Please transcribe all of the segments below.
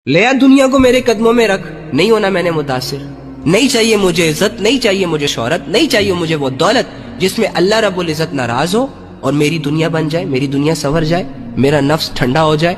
ले आ दुनिया को मेरे कदमों में रख, नहीं होना मैंने मुतासिर। नहीं चाहिए मुझे इज्जत, नहीं चाहिए मुझे शोहरत, नहीं चाहिए मुझे वो दौलत जिसमें अल्लाह रब्बुल इज्जत नाराज हो और मेरी दुनिया बन जाए, मेरी दुनिया संवर जाए, मेरा नफ्स ठंडा हो जाए।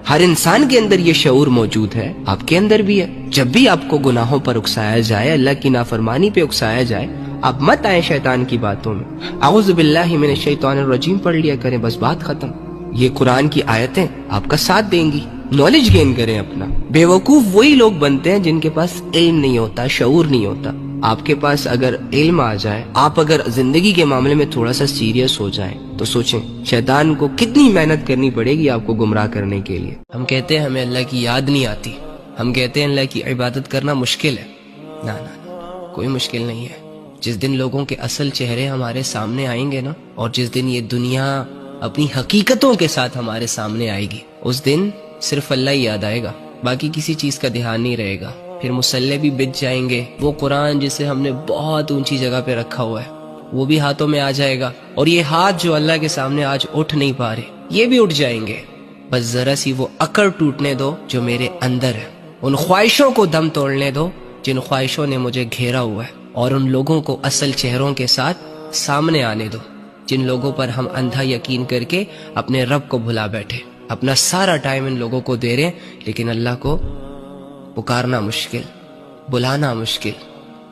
हर इंसान के अंदर ये शऊर मौजूद है, आपके अंदर भी है। जब भी आपको गुनाहों पर उकसाया जाए, अल्लाह की नाफरमानी पे उकसाया जाए, आप मत आए शैतान की बातों में। औज़ु बिल्लाहि मिनश शैतानिर रजीम पढ़ लिया करें, बस बात खत्म। ये कुरान की आयतें आपका साथ देंगी। नॉलेज गेन करें अपना। बेवकूफ वही लोग बनते हैं जिनके पास इल्म नहीं होता, शऊर नहीं होता। आपके पास अगर इल्म आ जाए, आप अगर जिंदगी के मामले में थोड़ा सा सीरियस हो जाएं, तो सोचें शैतान को कितनी मेहनत करनी पड़ेगी आपको गुमराह करने के लिए। हम कहते हैं हमें अल्लाह की याद नहीं आती, हम कहते हैं अल्लाह की इबादत करना मुश्किल है। ना ना ना, कोई मुश्किल नहीं है। जिस दिन लोगों के असल चेहरे हमारे सामने आएंगे ना, और जिस दिन ये दुनिया अपनी हकीकतों के साथ हमारे सामने आएगी, उस दिन सिर्फ अल्लाह ही याद आएगा, बाकी किसी चीज का ध्यान नहीं रहेगा। फिर मुसल्ले भी बिछ जाएंगे, वो कुरान जिसे हमने बहुत ऊंची जगह पे रखा हुआ है वो भी हाथों में आ जाएगा, और ये हाथ जो अल्लाह के सामने आज उठ नहीं पा रहे, ये भी उठ जाएंगे। बस जरा सी वो अकड़ टूटने दो जो मेरे अंदर है, उन ख्वाहिशों को दम तोड़ने दो जिन ख्वाहिशों ने मुझे घेरा हुआ है, और उन लोगों को असल चेहरों के साथ सामने आने दो जिन लोगों पर हम अंधा यकीन करके अपने रब को भुला बैठे। अपना सारा टाइम इन लोगों को दे रहे हैं, लेकिन अल्लाह को पुकारना मुश्किल, बुलाना मुश्किल,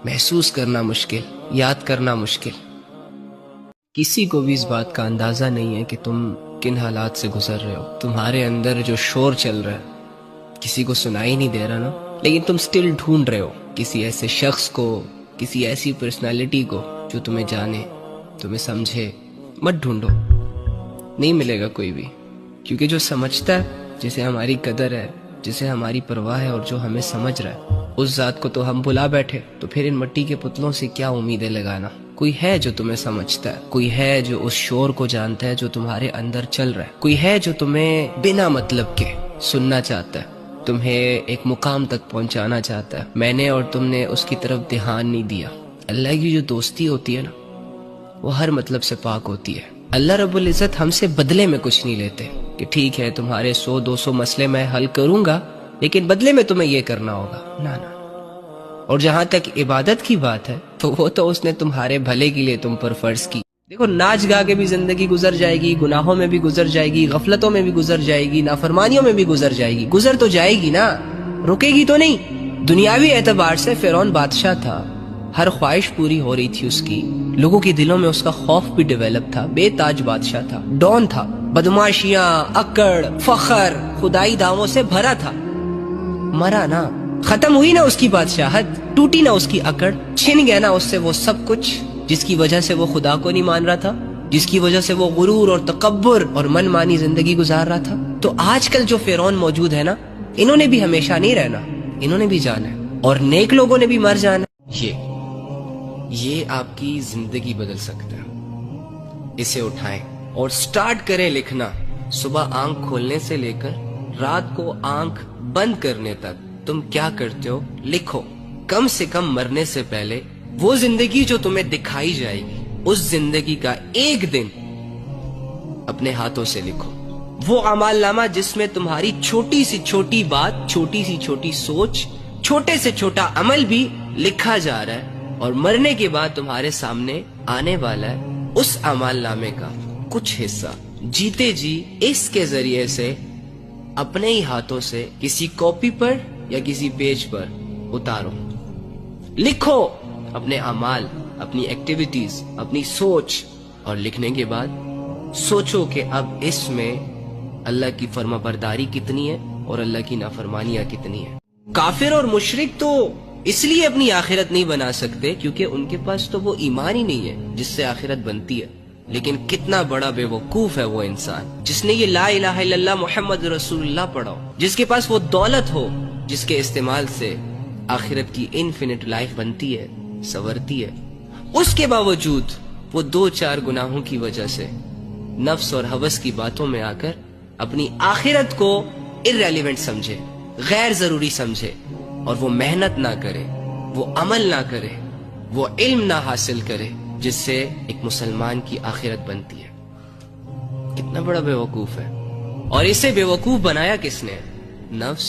महसूस करना मुश्किल, याद करना मुश्किल। किसी को भी इस बात का अंदाजा नहीं है कि तुम किन हालात से गुजर रहे हो। तुम्हारे अंदर जो शोर चल रहा है किसी को सुनाई नहीं दे रहा ना, लेकिन तुम स्टिल ढूंढ रहे हो किसी ऐसे शख्स को, किसी ऐसी पर्सनालिटी को जो तुम्हें जाने, तुम्हें समझे। मत ढूंढो, नहीं मिलेगा कोई भी, क्योंकि जो समझता है, जिसे हमारी कदर है, जिसे हमारी परवाह है, और जो हमें समझ रहा है, उस जात को तो हम भुला बैठे। तो फिर इन मिट्टी के पुतलों से क्या उम्मीदें लगाना। कोई है जो तुम्हें समझता है, कोई है जो उस शोर को जानता है जो तुम्हारे अंदर चल रहा है, कोई है जो तुम्हें बिना मतलब के सुनना चाहता है, तुम्हें एक मुकाम तक पहुंचाना चाहता है। मैंने और तुमने उसकी तरफ ध्यान नहीं दिया। अल्लाह की जो दोस्ती होती है ना, वो हर मतलब से पाक होती है। अल्लाह रब्बुल इज्जत हमसे बदले में कुछ नहीं लेते कि ठीक है तुम्हारे 100-200 मसले मैं हल करूंगा, लेकिन बदले में तुम्हें ये करना होगा। ना ना। और जहां तक इबादत की बात है, तो वो तो उसने तुम्हारे भले के लिए तुम पर फर्ज की। देखो, नाच गा के भी जिंदगी गुजर जाएगी, गुनाहों में भी गुजर जाएगी, गफलतों में भी गुजर जाएगी, नाफरमानियों में भी गुजर जाएगी। गुजर तो जाएगी ना, रुकेगी तो नहीं। दुनियावी एतबार से फिरौन बादशाह था, हर ख्वाहिश पूरी हो रही थी उसकी, लोगों के दिलों में उसका खौफ भी डेवलप था। बेताज बादशाह था, डॉन था, बदमाशियां, अकड़, फखर, खुदाई दावों से भरा था। मरा ना, खत्म हुई ना उसकी बादशाहत, टूटी ना उसकी अकड़, छिन गया ना उससे वो सब कुछ जिसकी वजह से वो खुदा को नहीं मान रहा था, जिसकी वजह से वो गुरूर और तकब्बुर और मनमानी जिंदगी गुजार रहा था। तो आजकल जो फिरौन मौजूद है ना, इन्होंने भी हमेशा नहीं रहना, इन्होंने भी जाना है, और नेक लोगों ने भी मर जाना। ये आपकी जिंदगी बदल सकता है। इसे उठाएं और स्टार्ट करें लिखना। सुबह आंख खोलने से लेकर रात को आंख बंद करने तक तुम क्या करते हो लिखो। कम से कम मरने से पहले वो जिंदगी जो तुम्हें दिखाई जाएगी, उस जिंदगी का एक दिन अपने हाथों से लिखो। वो अमालनामा जिसमें तुम्हारी छोटी सी छोटी बात, छोटी सी छोटी सोच, छोटे से छोटा अमल भी लिखा जा रहा है, और मरने के बाद तुम्हारे सामने आने वाला है उस अमालनामे का कुछ हिस्सा। जीते जी इसके जरिए से अपने ही हाथों से किसी कॉपी पर या किसी पेज पर उतारो, लिखो अपने अमाल, अपनी एक्टिविटीज, अपनी सोच, और लिखने के बाद सोचो कि अब इसमें अल्लाह की फर्माबरदारी कितनी है और अल्लाह की नाफरमानियां कितनी है। काफिर और मुशरिक तो इसलिए अपनी आखिरत नहीं बना सकते क्योंकि उनके पास तो वो ईमान ही नहीं है जिससे आखिरत बनती है। लेकिन कितना बड़ा बेवकूफ है वो इंसान जिसने ये ला इलाहा इल्लल्लाह मुहम्मद रसूलुल्लाह पढ़ा हो, जिसके पास वो दौलत हो जिसके इस्तेमाल से आखिरत की इनफिनिट लाइफ बनती है, संवरती है। उसके बावजूद वो 2-4 गुनाहों की वजह से नफ्स और हवस की बातों में आकर अपनी आखिरत को इर्रेलेवेंट समझे, गैर जरूरी समझे, और वो मेहनत ना करे, वो अमल ना करे, वो इल्म ना हासिल करे जिससे एक मुसलमान की आखिरत बनती है। कितना बड़ा बेवकूफ है। और इसे बेवकूफ बनाया किसने? नफ्स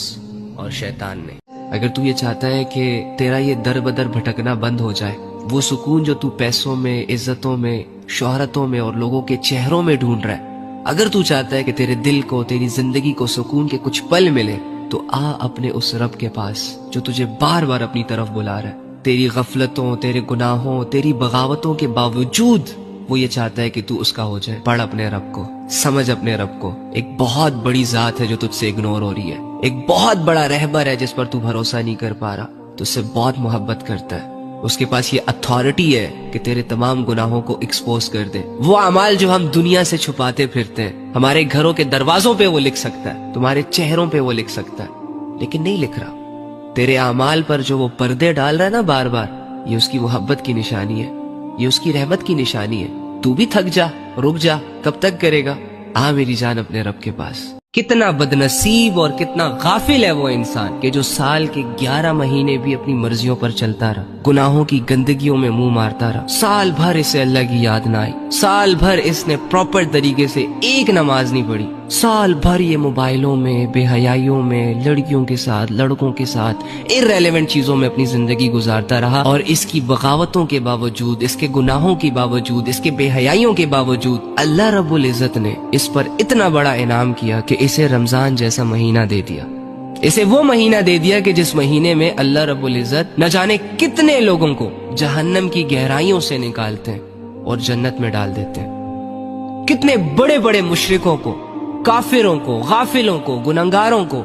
اور شیطان نے۔ اگر تو یہ چاہتا ہے کہ تیرا یہ در بدر بھٹکنا بند ہو جائے، وہ سکون جو تو پیسوں میں، عزتوں میں، شہرتوں میں اور لوگوں کے چہروں میں ڈھونڈ رہا ہے، اگر تو چاہتا ہے کہ تیرے دل کو، تیری زندگی کو سکون کے کچھ پل ملے، تو آ اپنے اس رب کے پاس جو تجھے بار بار اپنی طرف بلا رہا ہے۔ تیری غفلتوں، تیرے گناہوں، تیری بغاوتوں کے باوجود وہ یہ چاہتا ہے کہ تو اس کا ہو جائے۔ پڑھ اپنے رب کو، سمجھ اپنے رب کو۔ ایک بہت بڑی ذات ہے جو تجھ سے اگنور ہو رہی ہے، ایک بہت بڑا رہبر ہے جس پر تو بھروسہ نہیں کر پا رہا، تو اس سے بہت محبت کرتا ہے۔ اس کے پاس یہ اتھارٹی ہے کہ تیرے تمام گناہوں کو ایکسپوز کر دے۔ وہ اعمال جو ہم دنیا سے چھپاتے پھرتے ہیں، ہمارے گھروں کے دروازوں پہ وہ لکھ سکتا ہے، تمہارے چہروں پہ وہ لکھ سکتا ہے، لیکن نہیں لکھ رہا۔ تیرے اعمال پر جو وہ پردے ڈال رہا ہے نا بار بار، یہ اس کی محبت کی نشانی ہے، یہ اس کی رحمت کی نشانی ہے۔ تو بھی تھک جا، رک جا، کب تک کرے گا؟ آ میری جان اپنے رب کے پاس۔ کتنا بدنصیب اور کتنا غافل ہے وہ انسان کہ جو سال کے 11 مہینے بھی اپنی مرضیوں پر چلتا رہا، گناہوں کی گندگیوں میں منہ مارتا رہا، سال بھر اسے اللہ کی یاد نہ آئی، سال بھر اس نے پراپر طریقے سے ایک نماز نہیں پڑھی، سال بھر یہ موبائلوں میں، بے حیائیوں میں، لڑکیوں کے ساتھ، لڑکوں کے ساتھ، irrelevant چیزوں میں اپنی زندگی گزارتا رہا، اور اس کی بغاوتوں کے باوجود، اس کے گناہوں کے باوجود، اس کے بے حیائیوں کے باوجود اللہ رب العزت نے اس پر اتنا بڑا انعام کیا کہ اسے رمضان جیسا مہینہ دے دیا۔ اسے وہ مہینہ دے دیا کہ جس مہینے میں اللہ رب العزت نہ جانے کتنے لوگوں کو جہنم کی گہرائیوں سے نکالتے ہیں اور جنت میں ڈال دیتے ہیں، کتنے بڑے بڑے مشرکوں کو، کافروں کو، غافلوں کو، گنہگاروں کو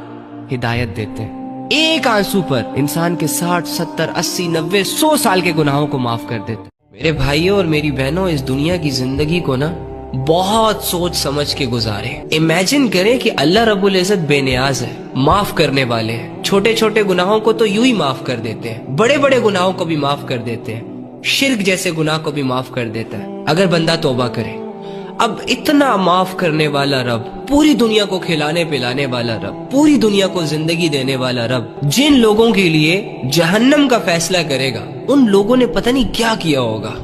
ہدایت دیتے ہیں۔ ایک آنسو پر انسان کے 60، 70، 80، 90، 100 سال کے گناہوں کو معاف کر دیتے ہیں۔ میرے بھائیوں اور میری بہنوں، اس دنیا کی زندگی کو نا بہت سوچ سمجھ کے گزارے۔ امیجن کریں کہ اللہ رب العزت بے نیاز ہے، معاف کرنے والے ہیں، چھوٹے چھوٹے گناہوں کو تو یوں ہی معاف کر دیتے ہیں، بڑے بڑے گناہوں کو بھی معاف کر دیتے ہیں، شرک جیسے گناہ کو بھی معاف کر دیتا ہے اگر بندہ توبہ کرے۔ اب اتنا معاف کرنے والا رب، پوری دنیا کو کھلانے پلانے والا رب، پوری دنیا کو زندگی دینے والا رب، جن لوگوں کے لیے جہنم کا فیصلہ کرے گا، ان لوگوں نے پتہ نہیں کیا کیا ہوگا،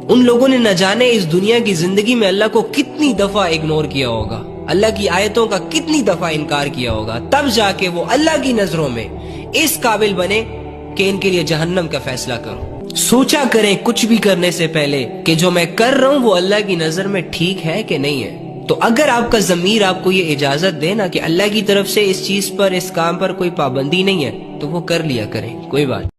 ان لوگوں نے نہ جانے اس دنیا کی زندگی میں اللہ کو کتنی دفعہ اگنور کیا ہوگا، اللہ کی آیتوں کا کتنی دفعہ انکار کیا ہوگا، تب جا کے وہ اللہ کی نظروں میں اس قابل بنے کہ ان کے لیے جہنم کا فیصلہ کرو۔ سوچا کریں کچھ بھی کرنے سے پہلے کہ جو میں کر رہا ہوں وہ اللہ کی نظر میں ٹھیک ہے کہ نہیں ہے۔ تو اگر آپ کا ضمیر آپ کو یہ اجازت دے نا کہ اللہ کی طرف سے اس چیز پر، اس کام پر کوئی پابندی نہیں ہے، تو وہ کر لیا کریں، کوئی بات